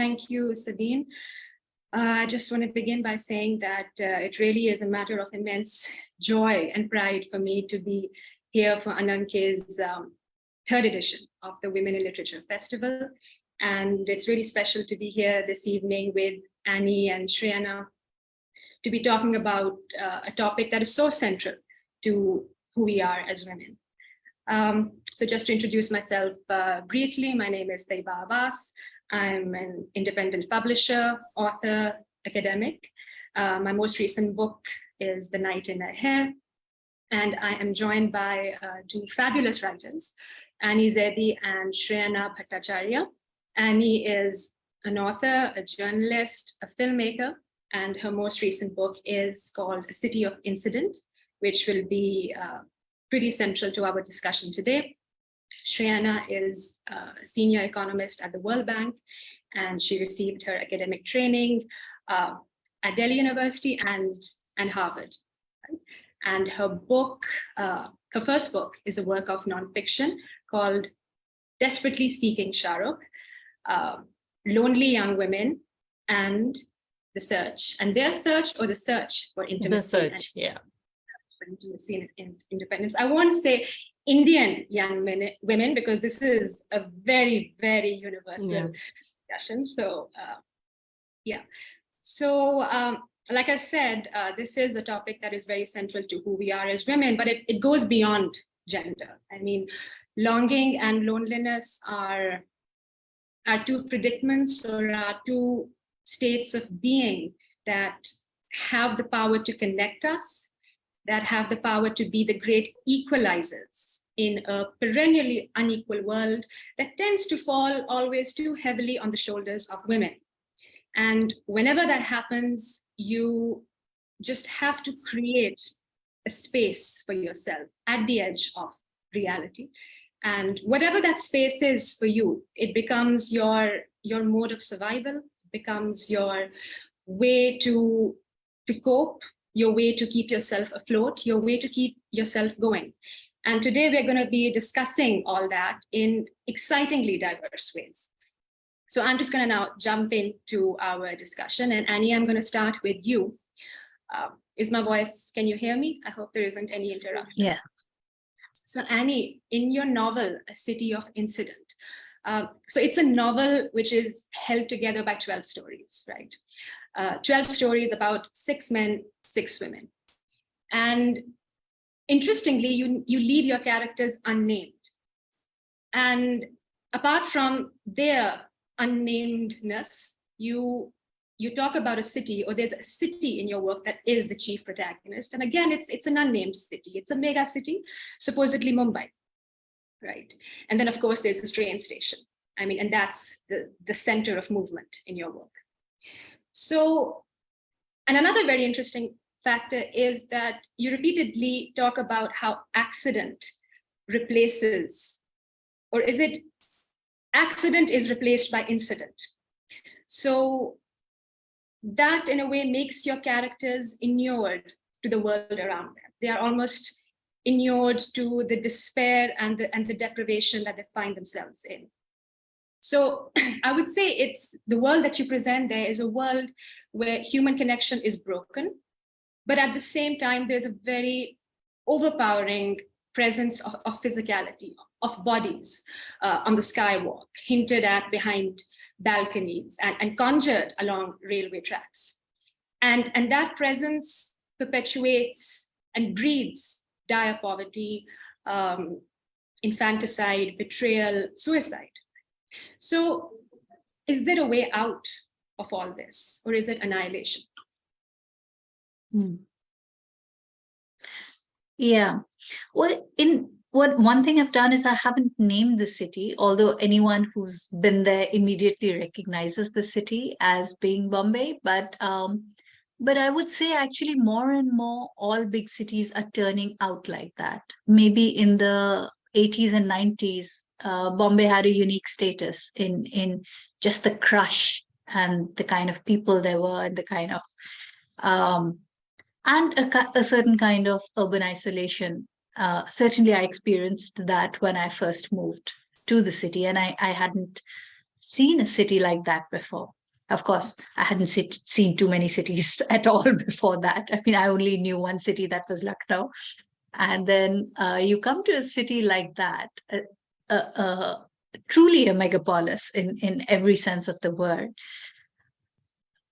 Thank you, Sabine. I just want to begin by saying that it really is a matter of immense joy and pride for me to be here for Ananke's third edition of the Women in Literature Festival. And it's really special to be here this evening with Annie and Shrayana to be talking about a topic that is so central to who we are as women. So just to introduce myself briefly, my name is Taiba Abbas. I'm an independent publisher, author, academic. My most recent book is The Night in Her Hair. And I am joined by two fabulous writers, Annie Zaidi and Shrayana Bhattacharya. Annie is an author, a journalist, a filmmaker, and her most recent book is called A City of Incident, which will be pretty central to our discussion today. Shrayana is a senior economist at the World Bank, and she received her academic training at Delhi University and Harvard. Right? And her book, her first book, is a work of nonfiction called Desperately Seeking Shahrukh, Lonely Young Women and the Search. And their search or the search for intimacy. The search, yeah. For intimacy and independence. I won't say Indian young women, because this is a very, very universal discussion. So, yeah. So, like I said, this is a topic that is very central to who we are as women, but it goes beyond gender. I mean, longing and loneliness are two predicaments or are two states of being that have the power to connect us, that have the power to be the great equalizers in a perennially unequal world that tends to fall always too heavily on the shoulders of women. And whenever that happens, you just have to create a space for yourself at the edge of reality. And whatever that space is for you, it becomes your mode of survival, becomes your way to cope, your way to keep yourself afloat, your way to keep yourself going. And today we're going to be discussing all that in excitingly diverse ways. So I'm just going to now jump into our discussion. And Annie, I'm going to start with you. Is my voice, can you hear me? I hope there isn't any interruption. Yeah. So Annie, in your novel, A City of Incident, so it's a novel which is held together by 12 stories, right? 12 stories about 6 men, 6 women. And interestingly, you leave your characters unnamed. And apart from their unnamedness, you talk about a city, or there's a city in your work that is the chief protagonist. And again, it's an unnamed city. It's a mega city, supposedly Mumbai, right? And then of course there's this train station. I mean, and that's the center of movement in your work. So, and another very interesting factor is that you repeatedly talk about how accident replaces, or is it accident is replaced by incident? So that in a way makes your characters inured to the world around them. They are almost inured to the despair and the deprivation that they find themselves in. So I would say it's the world that you present there is a world where human connection is broken, but at the same time, there's a very overpowering presence of physicality, of bodies on the skywalk, hinted at behind balconies and conjured along railway tracks. And that presence perpetuates and breeds dire poverty, infanticide, betrayal, suicide. So is there a way out of all this, or is it annihilation? Yeah. Well, one thing I've done is I haven't named the city, although anyone who's been there immediately recognizes the city as being Bombay. But I would say actually more and more all big cities are turning out like that. Maybe in the 80s and 90s, Bombay had a unique status in just the crush and the kind of people there were and the kind of and a certain kind of urban isolation. Certainly I experienced that when I first moved to the city, and I hadn't seen a city like that before. Of course, I hadn't seen too many cities at all before that. I mean, I only knew one city, that was Lucknow. And then you come to a city like that, truly a megapolis in every sense of the word.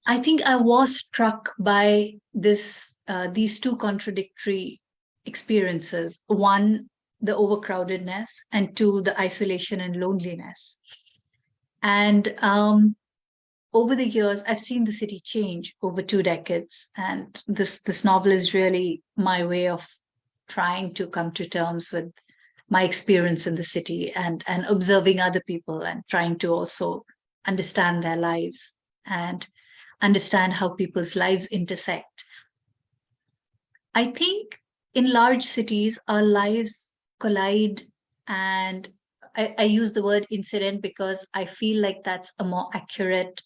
I think I was struck by these two contradictory experiences. One, the overcrowdedness, and two, the isolation and loneliness. And over the years, I've seen the city change over 2 decades. And this novel is really my way of trying to come to terms with my experience in the city and observing other people and trying to also understand their lives and understand how people's lives intersect. I think in large cities, our lives collide, and I use the word incident because I feel like that's a more accurate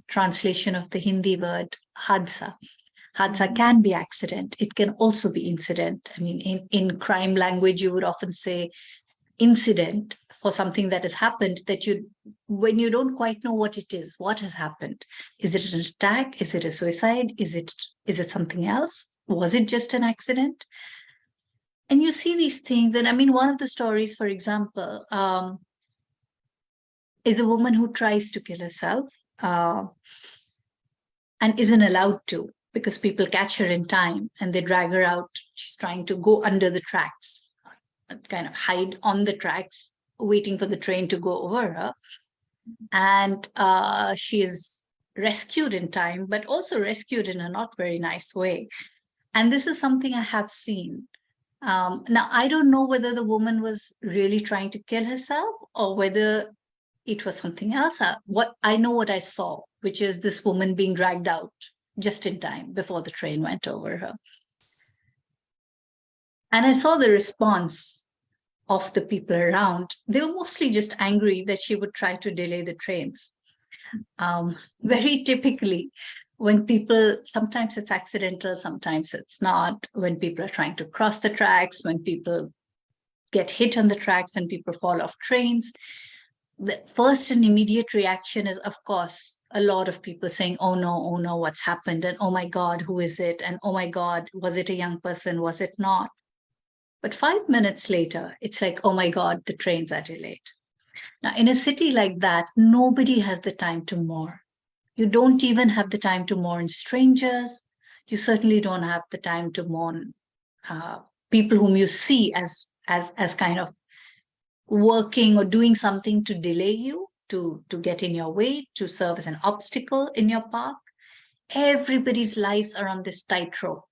translation of the Hindi word hadsa. Hadsa can be accident. It can also be incident. I mean, in crime language, you would often say incident for something that has happened when you don't quite know what it is, what has happened. Is it an attack? Is it a suicide? Is it something else? Was it just an accident? And you see these things. And I mean, one of the stories, for example, is a woman who tries to kill herself and isn't allowed to because people catch her in time and they drag her out. She's trying to go under the tracks, kind of hide on the tracks, waiting for the train to go over her. And she is rescued in time, but also rescued in a not very nice way. And this is something I have seen. Now, I don't know whether the woman was really trying to kill herself or whether it was something else. What I saw, which is this woman being dragged out just in time before the train went over her. And I saw the response of the people around. They were mostly just angry that she would try to delay the trains. Very typically, when people, sometimes it's accidental, sometimes it's not, when people are trying to cross the tracks, when people get hit on the tracks, when people fall off trains, the first and immediate reaction is, of course, a lot of people saying, oh no, what's happened? And oh my God, who is it? And oh my God, was it a young person? Was it not? But 5 minutes later, it's like, oh my God, the trains are delayed. Now, in a city like that, nobody has the time to mourn. You don't even have the time to mourn strangers. You certainly don't have the time to mourn people whom you see as kind of working or doing something to delay you, to get in your way, to serve as an obstacle in your path. Everybody's lives are on this tightrope.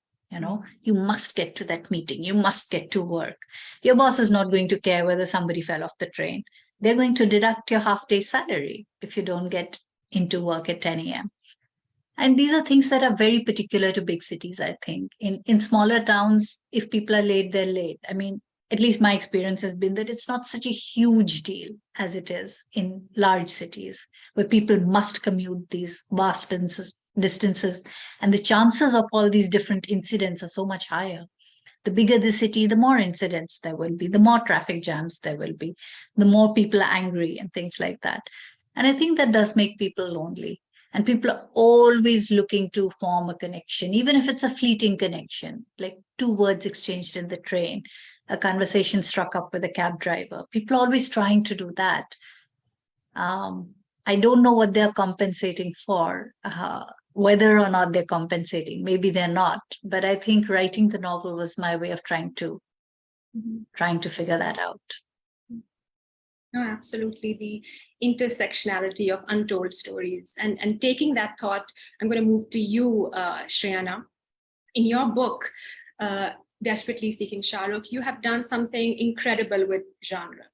You must get to that meeting. You must get to work. Your boss is not going to care whether somebody fell off the train. They're going to deduct your half-day salary if you don't get into work at 10 a.m. And these are things that are very particular to big cities, I think. In smaller towns, if people are late, they're late. I mean, at least my experience has been that it's not such a huge deal as it is in large cities, where people must commute these vast distances, and the chances of all these different incidents are so much higher. The bigger the city, the more incidents there will be, the more traffic jams there will be, the more people are angry and things like that. And I think that does make people lonely. And people are always looking to form a connection, even if it's a fleeting connection, like 2 words exchanged in the train, a conversation struck up with a cab driver. People are always trying to do that. I don't know what they're compensating for, whether or not they're compensating. Maybe they're not. But I think writing the novel was my way of trying to figure that out. No, absolutely. The intersectionality of untold stories. And taking that thought, I'm going to move to you, Shrayana. In your book, Desperately Seeking Shahrukh, you have done something incredible with genre.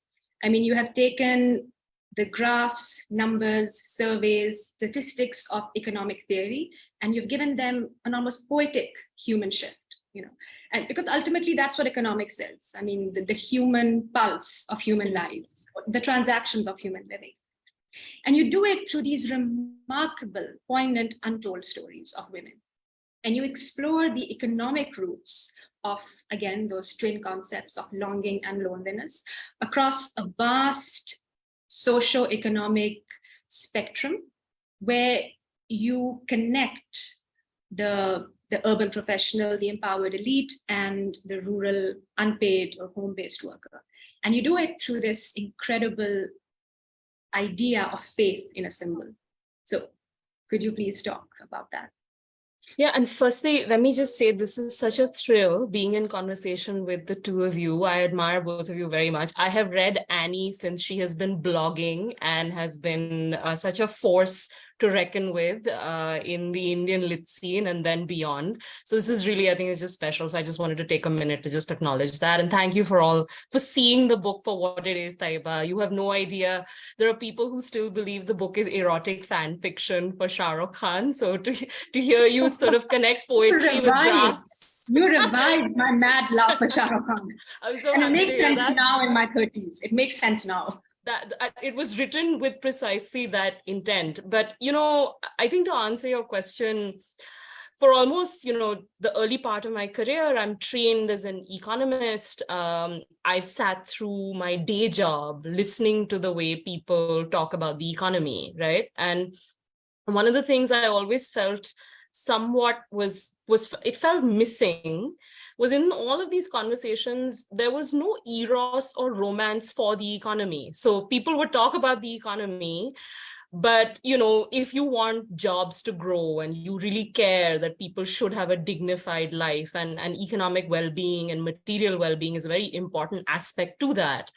I mean, you have taken the graphs, numbers, surveys, statistics of economic theory, and you've given them an almost poetic human shift. And because ultimately that's what economics is. I mean, the human pulse of human lives, the transactions of human living. And you do it through these remarkable, poignant, untold stories of women. And you explore the economic roots of, again, those twin concepts of longing and loneliness across a vast socio-economic spectrum where you connect the urban professional, the empowered elite, and the rural unpaid or home-based worker. And you do it through this incredible idea of faith in a symbol. So could you please talk about that? Yeah, and firstly, let me just say this is such a thrill being in conversation with the two of you. I admire both of you very much. I have read Annie since she has been blogging and has been such a force to reckon with in the Indian lit scene and then beyond. So this is really, I think it's just special. So I just wanted to take a minute to just acknowledge that. And thank you for seeing the book for what it is, Taiba. You have no idea. There are people who still believe the book is erotic fan fiction for Shahrukh Khan. So to hear you sort of connect poetry with graphs. You revived my mad love for Shahrukh Khan. I'm so and happy it makes to hear sense that. now in my 30s. It makes sense now. That it was written with precisely that intent. But, you know, I think to answer your question, for almost, you know, the early part of my career, I'm trained as an economist. I've sat through my day job listening to the way people talk about the economy, right? And one of the things I always felt somewhat it felt missing was in all of these conversations, there was no eros or romance for the economy. So people would talk about the economy, but, you know, if you want jobs to grow and you really care that people should have a dignified life and economic well-being and material well-being is a very important aspect to that,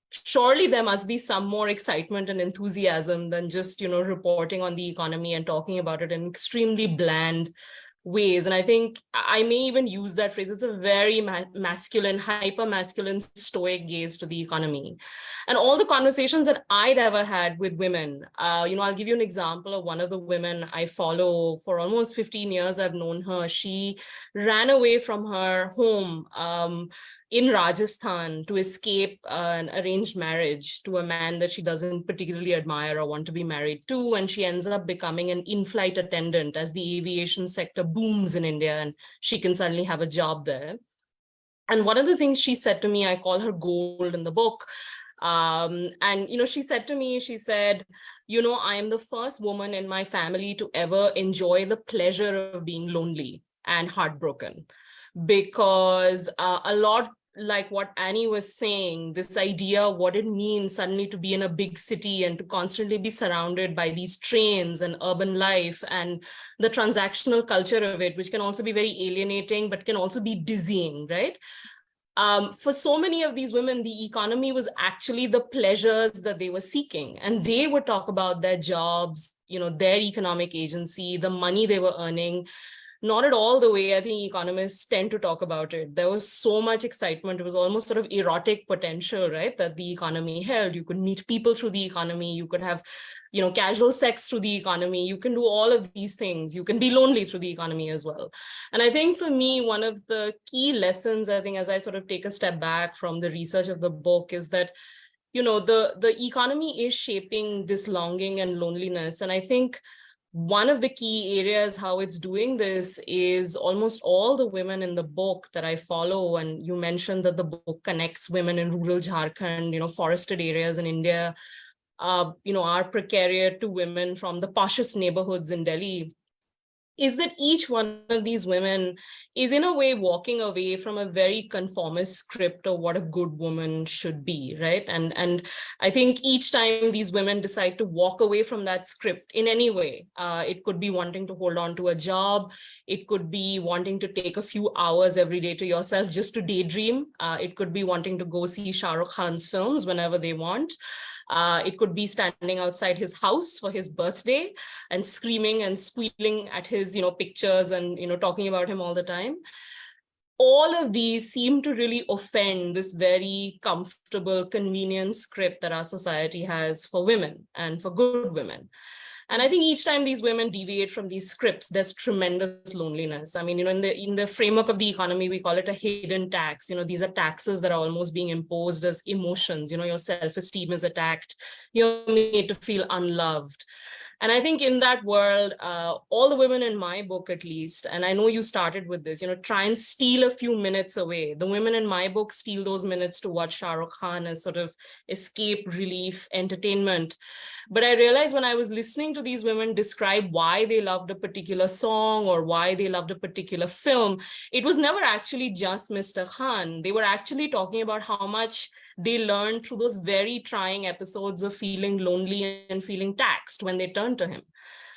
surely there must be some more excitement and enthusiasm than just, you know, reporting on the economy and talking about it in extremely bland ways. And I think I may even use that phrase. It's a very masculine, hyper-masculine, stoic gaze to the economy. And all the conversations that I'd ever had with women, you know, I'll give you an example of one of the women I follow for almost 15 years. I've known her. She ran away from her home in Rajasthan to escape an arranged marriage to a man that she doesn't particularly admire or want to be married to. And she ends up becoming an in-flight attendant as the aviation sector booms in India and she can suddenly have a job there. And one of the things she said to me, I call her gold in the book. And, you know, she said to me, she said, you know, I am the first woman in my family to ever enjoy the pleasure of being lonely and heartbroken, because a lot like what Annie was saying, this idea of what it means suddenly to be in a big city and to constantly be surrounded by these trains and urban life and the transactional culture of it, which can also be very alienating, but can also be dizzying, right? For so many of these women, the economy was actually the pleasures that they were seeking. And they would talk about their jobs, you know, their economic agency, the money they were earning. Not at all the way I think economists tend to talk about it. There was so much excitement. It was almost sort of erotic potential, right, that the economy held. You could meet people through the economy. You could have, you know, casual sex through the economy. You can do all of these things. You can be lonely through the economy as well. And I think for me, one of the key lessons, I think, as I sort of take a step back from the research of the book is that, you know, the economy is shaping this longing and loneliness. And I think one of the key areas how it's doing this is almost all the women in the book that I follow, and you mentioned that the book connects women in rural Jharkhand, you know, forested areas in India, you know, are precarious to women from the poshest neighborhoods in Delhi, is that each one of these women is in a way walking away from a very conformist script of what a good woman should be, right? And I think each time these women decide to walk away from that script in any way, it could be wanting to hold on to a job, it could be wanting to take a few hours every day to yourself just to daydream, it could be wanting to go see Shahrukh Khan's films whenever they want. It could be standing outside his house for his birthday and screaming and squealing at his, you know, pictures and, you know, talking about him all the time. All of these seem to really offend this very comfortable, convenient script that our society has for women and for good women. And I think each time these women deviate from these scripts, there's tremendous loneliness. I mean, you know, in the framework of the economy, we call it a hidden tax. You know, these are taxes that are almost being imposed as emotions. You know, your self-esteem is attacked. You're made to feel unloved. And I think in that world, all the women in my book, at least, and I know you started with this, try and steal a few minutes away. The women in my book steal those minutes to watch Shahrukh Khan as sort of escape, relief, entertainment. But I realized when I was listening to these women describe why they loved a particular song or why they loved a particular film, it was never actually just Mr. Khan. They were actually talking about how much they learned through those very trying episodes of feeling lonely and feeling taxed when they turned to him.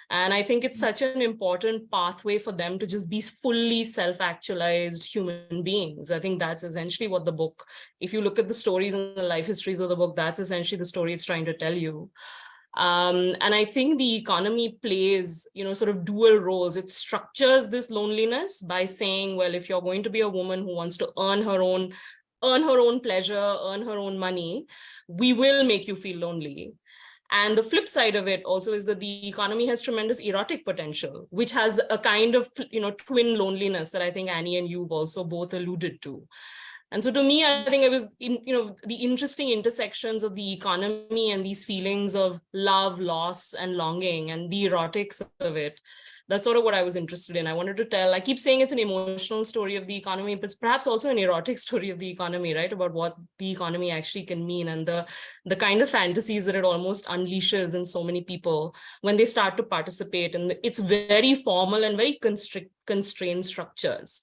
And I think it's such an important pathway for them to just be fully self-actualized human beings. I think that's essentially what the book, if you look at the stories and the life histories of the book, that's essentially the story it's trying to tell you. And I think the economy plays, sort of dual roles. It structures this loneliness by saying, well, if you're going to be a woman who wants to earn her own pleasure, earn her own money, we will make you feel lonely. And the flip side of it also is that the economy has tremendous erotic potential, which has a kind of, twin loneliness that I think Annie and you've also both alluded to. And so to me, I think it was, the interesting intersections of the economy and these feelings of love, loss, and longing, and the erotics of it. That's sort of what I was interested in. I wanted to tell, I keep saying it's an emotional story of the economy, but it's perhaps also an erotic story of the economy, right? About what the economy actually can mean and the kind of fantasies that it almost unleashes in so many people when they start to participate. And it's very formal and very constrained structures.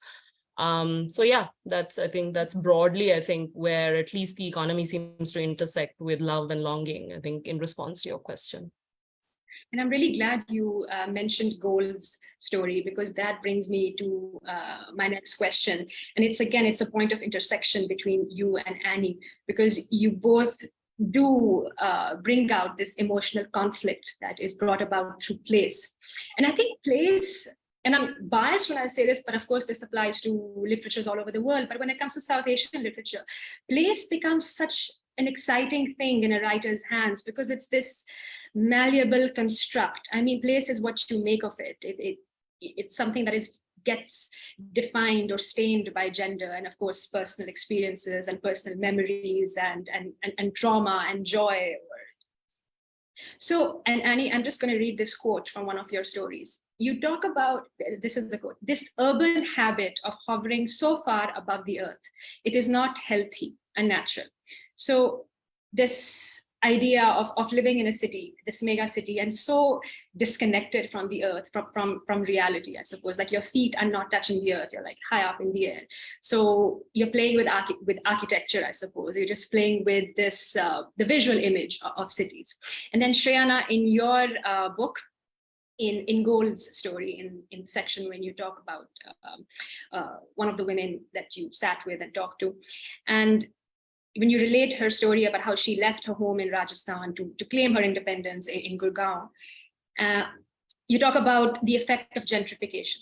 So yeah, I think that's broadly, where at least the economy seems to intersect with love and longing, I think, in response to your question. And I'm really glad you mentioned Gold's story, because that brings me to my next question. And it's a point of intersection between you and Annie, because you both do bring out this emotional conflict that is brought about through place. And I think place, and I'm biased when I say this, but of course this applies to literatures all over the world. But when it comes to South Asian literature, place becomes such an exciting thing in a writer's hands, because it's this malleable construct. I mean, place is what you make of it. It's something that gets defined or stained by gender, and of course personal experiences and personal memories and trauma and joy. So, and Annie, I'm just going to read this quote from one of your stories. You talk about, this is the quote, this urban habit of hovering so far above the earth, it is not healthy and natural. So this idea of living in a city, this mega city, and so disconnected from the earth, from reality, I suppose, like your feet are not touching the earth, you're like high up in the air. So you're playing with architecture, I suppose. You're just playing with this, the visual image of cities. And then Shrayana, in your book, in Gold's story, in section when you talk about one of the women that you sat with and talked to, and when you relate her story about how she left her home in Rajasthan to claim her independence in Gurgaon, you talk about the effect of gentrification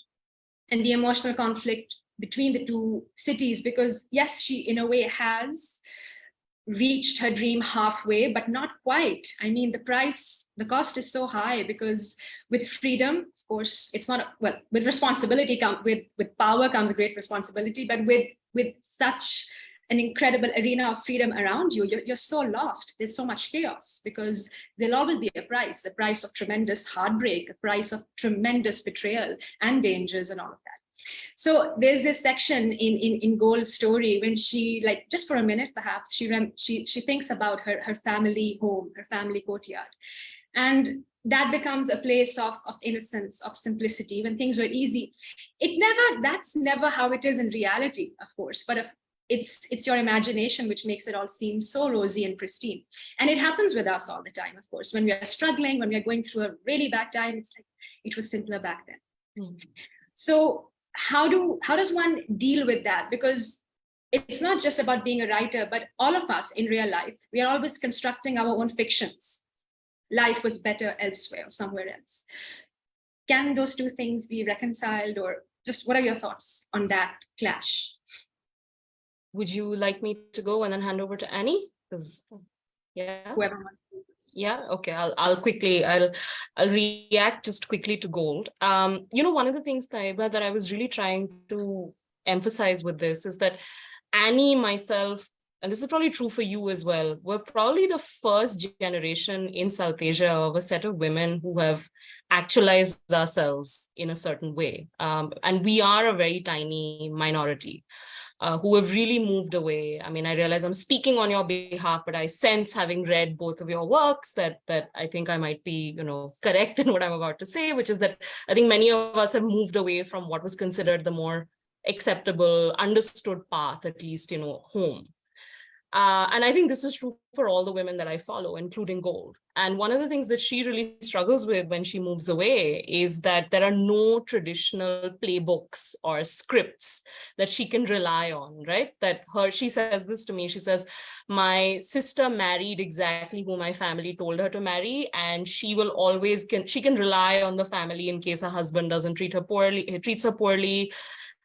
and the emotional conflict between the two cities, because yes, she in a way has reached her dream halfway, but not quite. I mean, the cost is so high, because with freedom, of course, it's not, well, with responsibility, with power comes great responsibility, but with such an incredible arena of freedom around you, you're so lost. There's so much chaos, because there'll always be a price of tremendous heartbreak, a price of tremendous betrayal and dangers and all of that. So there's this section in Gold's story when she, like, just for a minute, perhaps, she thinks about her family home, her family courtyard. And that becomes a place of innocence, of simplicity, when things were easy. That's never how it is in reality, of course, but it's your imagination which makes it all seem so rosy and pristine. And it happens with us all the time, of course. When we are struggling, when we are going through a really bad time, it's like, it was simpler back then. Mm-hmm. So how does one deal with that? Because it's not just about being a writer, but all of us in real life, we are always constructing our own fictions. Life was better elsewhere, somewhere else. Can those two things be reconciled, or just what are your thoughts on that clash? Would you like me to go and then hand over to Annie? Because yeah, whoever wants to. Yeah, okay. I'll react just quickly to Gold. One of the things, Taiba, that I was really trying to emphasize with this is that Annie, myself, and this is probably true for you as well, we're probably the first generation in South Asia of a set of women who have actualized ourselves in a certain way. And we are a very tiny minority who have really moved away. I mean, I realize I'm speaking on your behalf, but I sense, having read both of your works, that I think I might be, correct in what I'm about to say, which is that I think many of us have moved away from what was considered the more acceptable, understood path, at least, home. And I think this is true for all the women that I follow, including Gold. And one of the things that she really struggles with when she moves away is that there are no traditional playbooks or scripts that she can rely on, right? She says this to me, she says, my sister married exactly who my family told her to marry, and she will always, she can rely on the family in case her husband doesn't treats her poorly.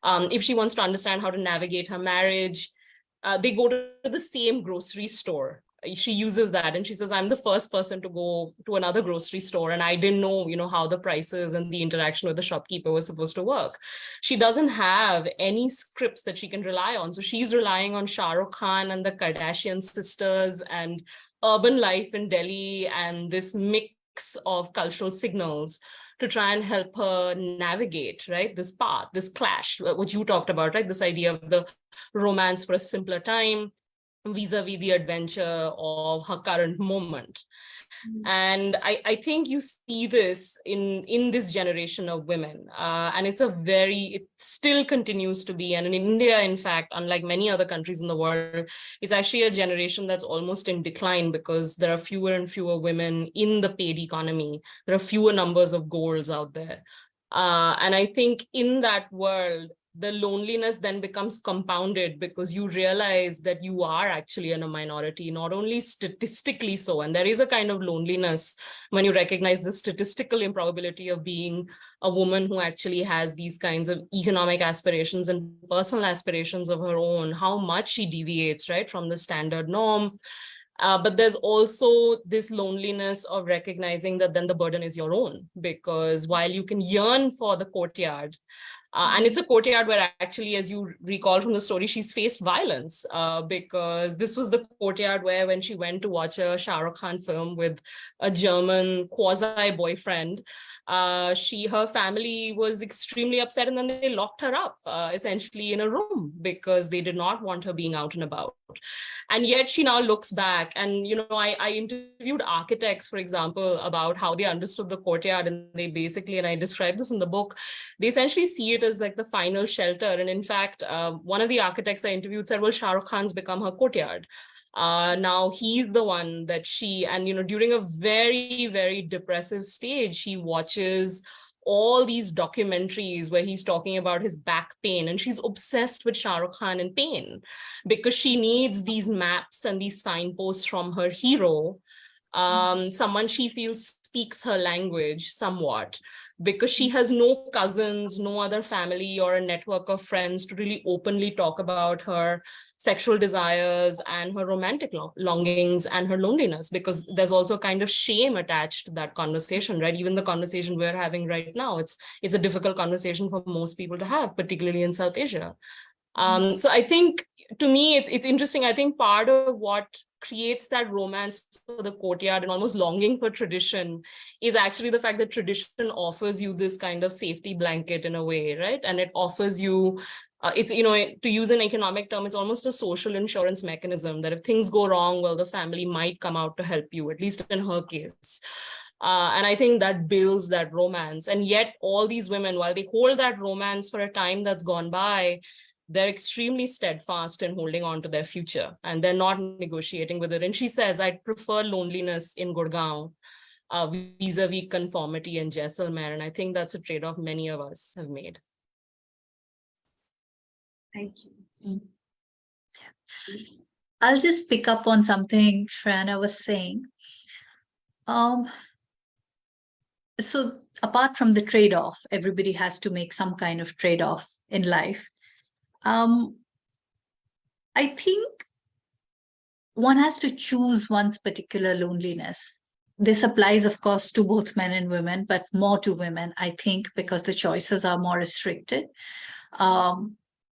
If she wants to understand how to navigate her marriage, they go to the same grocery store. She uses that, and she says, I'm the first person to go to another grocery store, and I didn't know, how the prices and the interaction with the shopkeeper was supposed to work. She doesn't have any scripts that she can rely on. So she's relying on Shahrukh Khan and the Kardashian sisters and urban life in Delhi and this mix of cultural signals to try and help her navigate, right, this path, this clash, which you talked about, right, this idea of the romance for a simpler time vis-a-vis the adventure of her current moment. And I think you see this in this generation of women, and it still continues to be, and in India, in fact, unlike many other countries in the world, it's actually a generation that's almost in decline, because there are fewer and fewer women in the paid economy. There are fewer numbers of Golds out there. And I think in that world, the loneliness then becomes compounded, because you realize that you are actually in a minority, not only statistically so, and there is a kind of loneliness when you recognize the statistical improbability of being a woman who actually has these kinds of economic aspirations and personal aspirations of her own, how much she deviates, right, from the standard norm. But there's also this loneliness of recognizing that then the burden is your own, because while you can yearn for the courtyard, and it's a courtyard where actually, as you recall from the story, she's faced violence, because this was the courtyard where, when she went to watch a Shahrukh Khan film with a German quasi-boyfriend, her family was extremely upset, and then they locked her up essentially in a room because they did not want her being out and about. And yet she now looks back, and I interviewed architects, for example, about how they understood the courtyard, and they basically, and I describe this in the book, they essentially see it as like the final shelter. And in fact, one of the architects I interviewed said, well, Shahrukh Khan's become her courtyard. Now he's the one that during a very, very depressive stage, she watches all these documentaries where he's talking about his back pain, and she's obsessed with Shahrukh Khan and pain, because she needs these maps and these signposts from her hero, someone she feels speaks her language somewhat, because she has no cousins, no other family or a network of friends to really openly talk about her sexual desires and her romantic longings and her loneliness, because there's also a kind of shame attached to that conversation, right? Even the conversation we're having right now, it's a difficult conversation for most people to have, particularly in South Asia. So I think, to me, it's interesting. I think part of what creates that romance for the courtyard and almost longing for tradition is actually the fact that tradition offers you this kind of safety blanket in a way, right? And it offers you, to use an economic term, it's almost a social insurance mechanism, that if things go wrong, well, the family might come out to help you, at least in her case. And I think that builds that romance. And yet all these women, while they hold that romance for a time that's gone by, they're extremely steadfast in holding on to their future, and they're not negotiating with it. And she says, I'd prefer loneliness in Gurgaon vis-a-vis conformity in Jaisalmer. And I think that's a trade-off many of us have made. Thank you. I'll just pick up on something Shrayana was saying. So apart from the trade-off, everybody has to make some kind of trade-off in life. I think one has to choose one's particular loneliness. This applies, of course, to both men and women, but more to women, I think, because the choices are more restricted.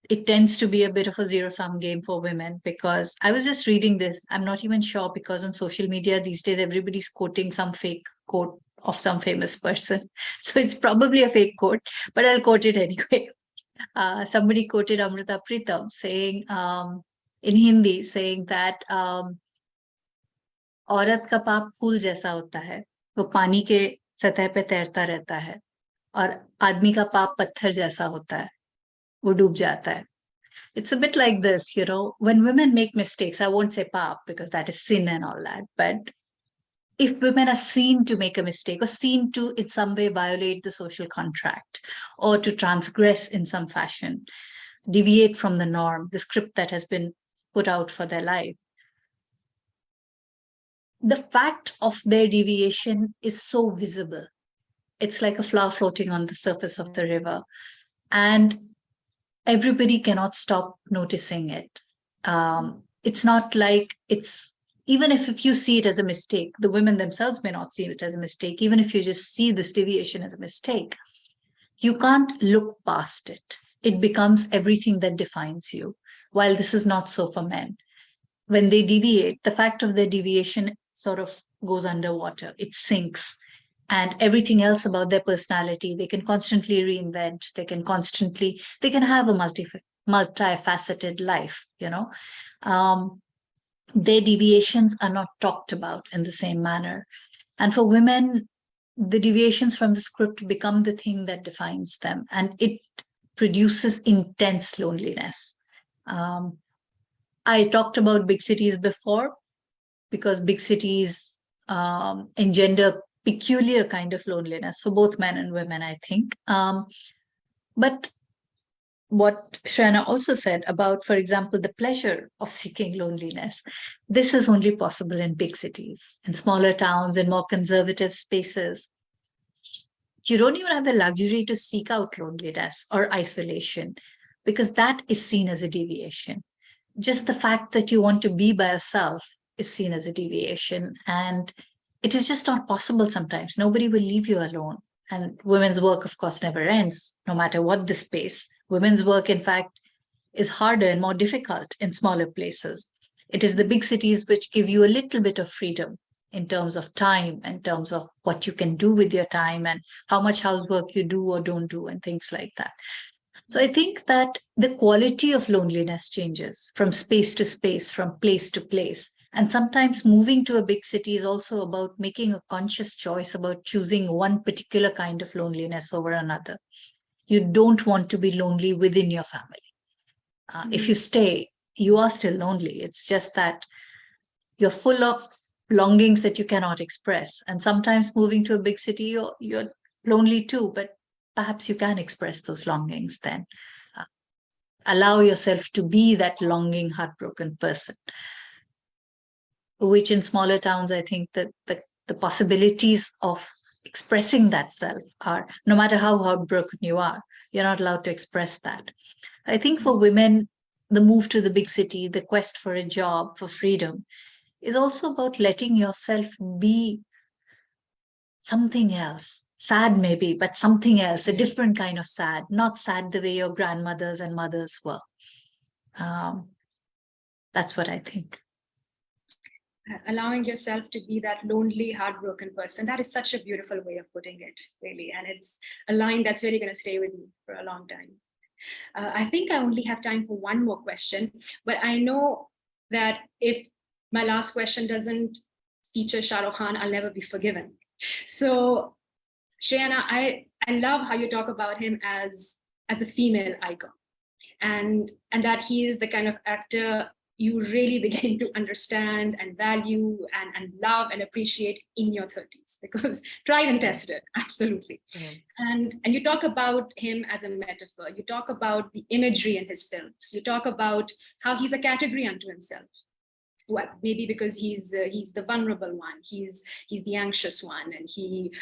it tends to be a bit of a zero-sum game for women, because I was just reading this. I'm not even sure, because on social media these days, everybody's quoting some fake quote of some famous person. So it's probably a fake quote, but I'll quote it anyway. Somebody quoted Amrita Pritam saying, in Hindi, saying that औरत का पाप फूल जैसा होता है, वो पानी के सतह पे तैरता रहता है, और आदमी का पाप पत्थर जैसा होता है, वो डूब जाता है. It's a bit like this, when women make mistakes, I won't say pap because that is sin and all that, but if women are seen to make a mistake or seen to in some way violate the social contract or to transgress in some fashion, deviate from the norm, the script that has been put out for their life, the fact of their deviation is so visible. It's like a flower floating on the surface of the river, and everybody cannot stop noticing it. It's not like even if you see it as a mistake, the women themselves may not see it as a mistake. Even if you just see this deviation as a mistake, you can't look past it. It becomes everything that defines you. While this is not so for men. When they deviate, the fact of their deviation sort of goes underwater. It sinks. And everything else about their personality, they can constantly reinvent. They can have a multifaceted life, Their deviations are not talked about in the same manner. And for women, the deviations from the script become the thing that defines them. And it produces intense loneliness. I talked about big cities before, because big cities engender peculiar kind of loneliness for both men and women, I think. But what Shrayana also said about, for example, the pleasure of seeking loneliness, this is only possible in big cities. In smaller towns, in more conservative spaces, you don't even have the luxury to seek out loneliness or isolation, because that is seen as a deviation. Just the fact that you want to be by yourself is seen as a deviation, and it is just not possible sometimes. Nobody will leave you alone. And women's work, of course, never ends, no matter what the space. Women's work, in fact, is harder and more difficult in smaller places. It is the big cities which give you a little bit of freedom in terms of time, in terms of what you can do with your time and how much housework you do or don't do and things like that. So I think that the quality of loneliness changes from space to space, from place to place. And sometimes moving to a big city is also about making a conscious choice about choosing one particular kind of loneliness over another. You don't want to be lonely within your family. If you stay, you are still lonely. It's just that you're full of longings that you cannot express. And sometimes moving to a big city, you're lonely too, but perhaps you can express those longings then. Allow yourself to be that longing, heartbroken person, which in smaller towns, I think that the possibilities of expressing that self are, no matter how heartbroken you are, you're not allowed to express that. I think for women, the move to the big city, the quest for a job, for freedom, is also about letting yourself be something else. Sad maybe, but something else, a different kind of sad, not sad the way your grandmothers and mothers were. That's what I think. Allowing yourself to be that lonely, heartbroken person. That is such a beautiful way of putting it, really. And it's a line that's really going to stay with me for a long time. I think I only have time for one more question, but I know that if my last question doesn't feature Shahrukh Khan, I'll never be forgiven. So Shrayana, I love how you talk about him as a female icon, and that he is the kind of actor you really begin to understand and value and love and appreciate in your 30s, because tried and tested, absolutely. And you talk about him as a metaphor. You talk about the imagery in his films. You talk about how he's a category unto himself. Well, maybe because he's the vulnerable one, he's the anxious one, and he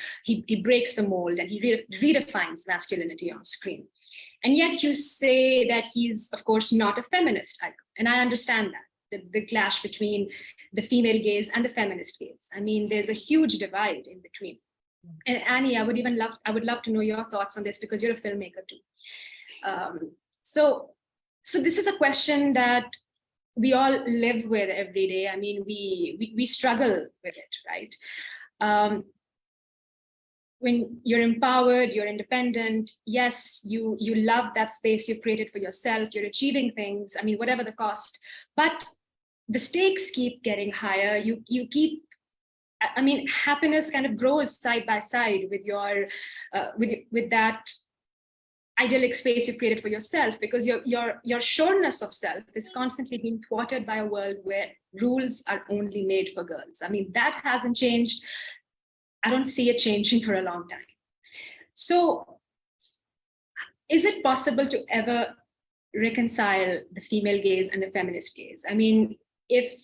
breaks the mold and he redefines masculinity on screen. And yet you say that he's, of course, not a feminist icon. And I understand that, the clash between the female gaze and the feminist gaze. I mean, there's a huge divide in between. And Annie, I would love to know your thoughts on this, because you're a filmmaker too. So So this is a question that we all live with every day. I mean, we struggle with it, right? When you're empowered, you're independent, yes, you love that space you've created for yourself, you're achieving things, I mean, whatever the cost, but the stakes keep getting higher. You keep, I mean, happiness kind of grows side by side with your, with that idyllic space you've created for yourself, because your sureness of self is constantly being thwarted by a world where rules are only made for girls. I mean, that hasn't changed. I don't see it changing for a long time. So is it possible to ever reconcile the female gaze and the feminist gaze? I mean, if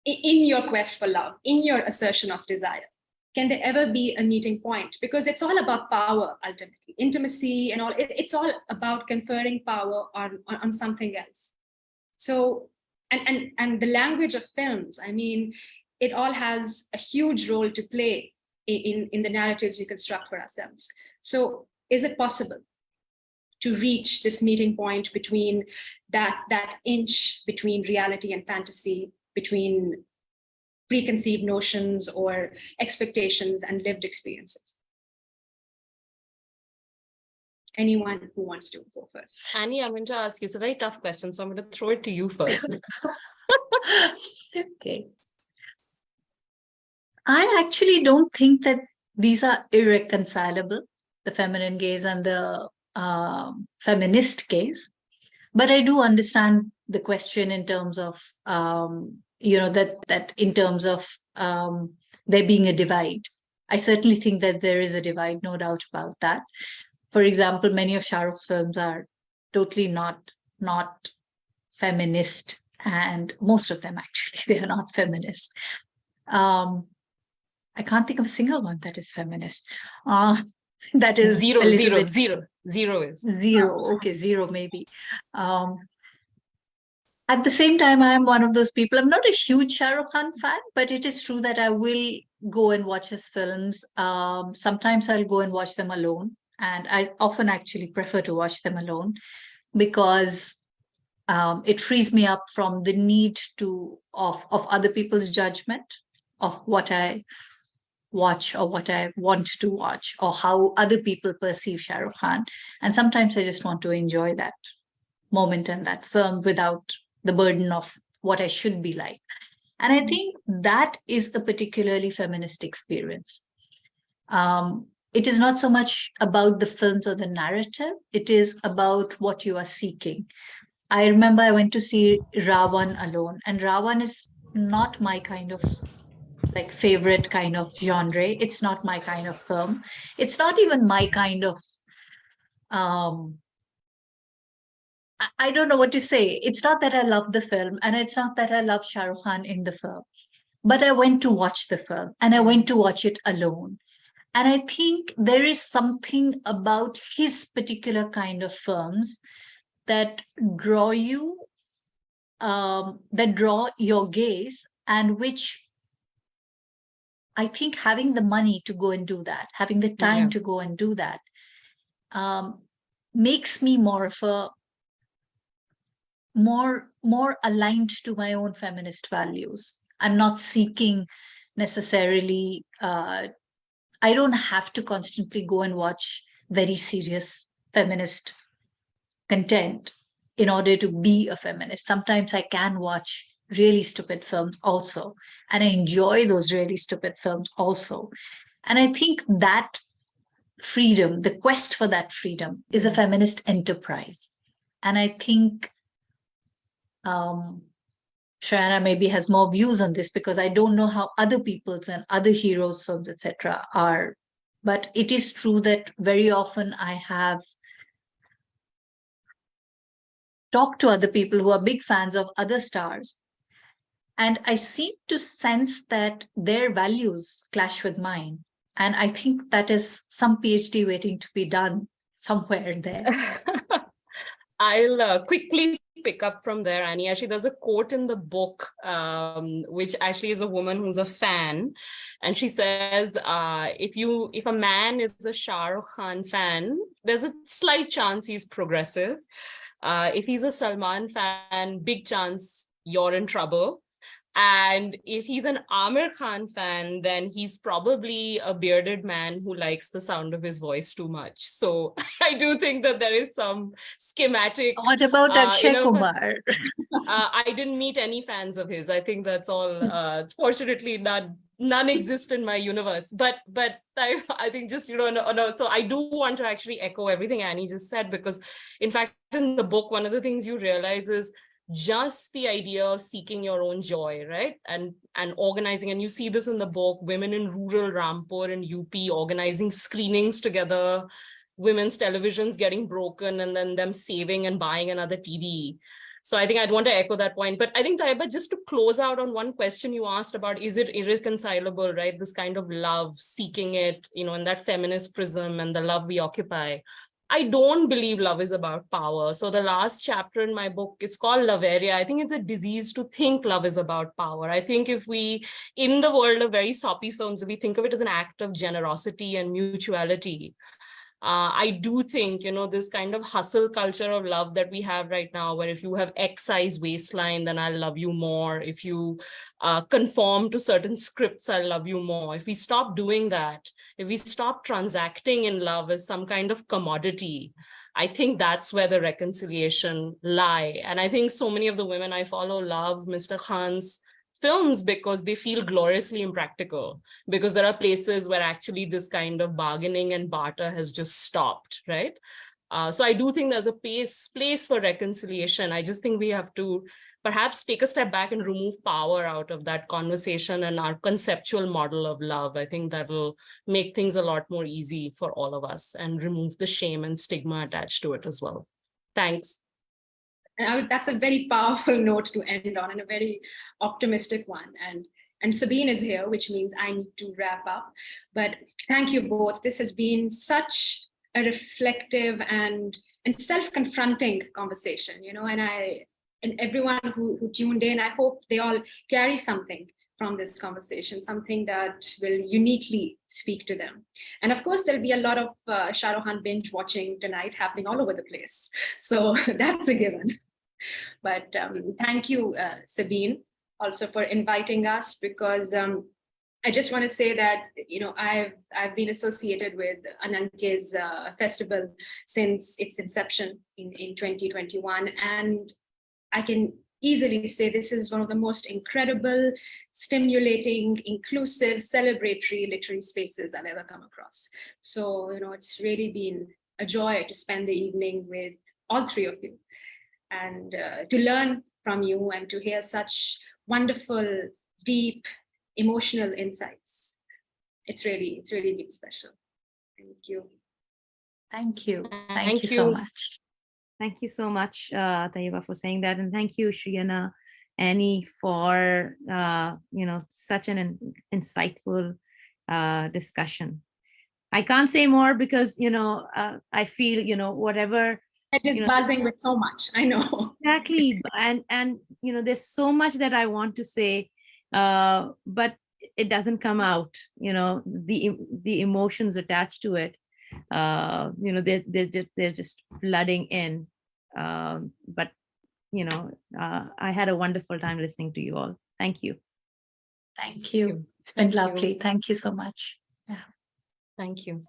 in your quest for love, in your assertion of desire, can there ever be a meeting point? Because it's all about power, ultimately, intimacy and all, it's all about conferring power on something else. So, and the language of films, I mean, it all has a huge role to play in the narratives we construct for ourselves. So is it possible to reach this meeting point between that inch between reality and fantasy, between preconceived notions or expectations and lived experiences? Anyone who wants to go first? Annie, I'm going to ask you, it's a very tough question, so I'm going to throw it to you first. Okay. I actually don't think that these are irreconcilable, the feminine gaze and the feminist gaze. But I do understand the question in terms of, that in terms of there being a divide. I certainly think that there is a divide, no doubt about that. For example, many of Shahrukh's films are totally not feminist, and most of them actually, they are not feminist. I can't think of a single one that is feminist. That is zero is. Zero. Okay, zero maybe. At the same time, I am one of those people. I'm not a huge Shahrukh Khan fan, but it is true that I will go and watch his films. Sometimes I'll go and watch them alone, and I often actually prefer to watch them alone because it frees me up from the need of other people's judgment of what I watch or what I want to watch or how other people perceive Shahrukh Khan. And sometimes I just want to enjoy that moment and that film without the burden of what I should be like. And I think that is a particularly feminist experience. It is not so much about the films or the narrative. It is about what you are seeking. I remember I went to see Ravan alone, and Ravan is not my kind of favorite kind of genre. It's not my kind of film. It's not even my kind of I don't know what to say. It's not that I love the film, and it's not that I love Shahrukh Khan in the film, but I went to watch the film and I went to watch it alone. And I think there is something about his particular kind of films that draw you, that draw your gaze, and which I think having the money to go and do that, having the time to go and do that, makes me more of a more aligned to my own feminist values. I'm not seeking necessarily, I don't have to constantly go and watch very serious feminist content in order to be a feminist. Sometimes I can watch really stupid films also, and I enjoy those really stupid films also. And I think that freedom, the quest for that freedom, is a feminist enterprise. And I think Shrayana maybe has more views on this, because I don't know how other people's and other heroes' films, etc., are. But it is true that very often I have talked to other people who are big fans of other stars, and I seem to sense that their values clash with mine. And I think that is some PhD waiting to be done somewhere there. I'll quickly pick up from there, Annie. Actually, there's a quote in the book, which actually is a woman who's a fan. And she says, if a man is a Shahrukh Khan fan, there's a slight chance he's progressive. If he's a Salman fan, big chance you're in trouble. And if he's an Amir Khan fan, then he's probably a bearded man who likes the sound of his voice too much. So I do think that there is some schematic. What about Akshay Kumar? I didn't meet any fans of his. I think that's all. Fortunately, none exist in my universe. But I think just, no. So I do want to actually echo everything Annie just said, because in fact, in the book, one of the things you realize is just the idea of seeking your own joy, right? And organizing, and you see this in the book, women in rural Rampur and UP organizing screenings together, women's televisions getting broken, and then them saving and buying another TV. So I think I'd want to echo that point. But I think, Taiba, just to close out on one question you asked about, is it irreconcilable, right? This kind of love, seeking it, in that feminist prism and the love we occupy. I don't believe love is about power. So the last chapter in my book, it's called Loveria. I think it's a disease to think love is about power. I think if we, in the world of very soppy films, if we think of it as an act of generosity and mutuality, I do think, this kind of hustle culture of love that we have right now, where if you have X size waistline, then I'll love you more. If you conform to certain scripts, I'll love you more. If we stop doing that, if we stop transacting in love as some kind of commodity, I think that's where the reconciliation lie. And I think so many of the women I follow love Mr. Khan's films because they feel gloriously impractical, because there are places where actually this kind of bargaining and barter has just stopped, right? So I do think there's a place for reconciliation. I just think we have to perhaps take a step back and remove power out of that conversation and our conceptual model of love. I think that will make things a lot more easy for all of us and remove the shame and stigma attached to it as well. Thanks. And that's a very powerful note to end on, and a very optimistic one. And Sabine is here, which means I need to wrap up. But thank you both. This has been such a reflective and self-confronting conversation, and everyone who tuned in, I hope they all carry something from this conversation, something that will uniquely speak to them. And of course, there'll be a lot of Shahrukh Khan binge watching tonight happening all over the place. So that's a given. But thank you, Sabine, also for inviting us, because I just want to say that, I've been associated with Ananke's festival since its inception in 2021. And I can easily say this is one of the most incredible, stimulating, inclusive, celebratory literary spaces I've ever come across. So, it's really been a joy to spend the evening with all three of you, and to learn from you and to hear such wonderful, deep, emotional insights. It's really been special. Thank you. Thank you. Thank you so much. Thank you so much, Taiba, for saying that. And thank you, Shrayana, Annie, for, such an insightful discussion. I can't say more because, I feel, whatever. It is buzzing with so much, I know. Exactly. And there's so much that I want to say, but it doesn't come out, the emotions attached to it. They're just flooding in. But I had a wonderful time listening to you all. Thank you. Thank you. It's been lovely. Thank you so much. Yeah. Thank you.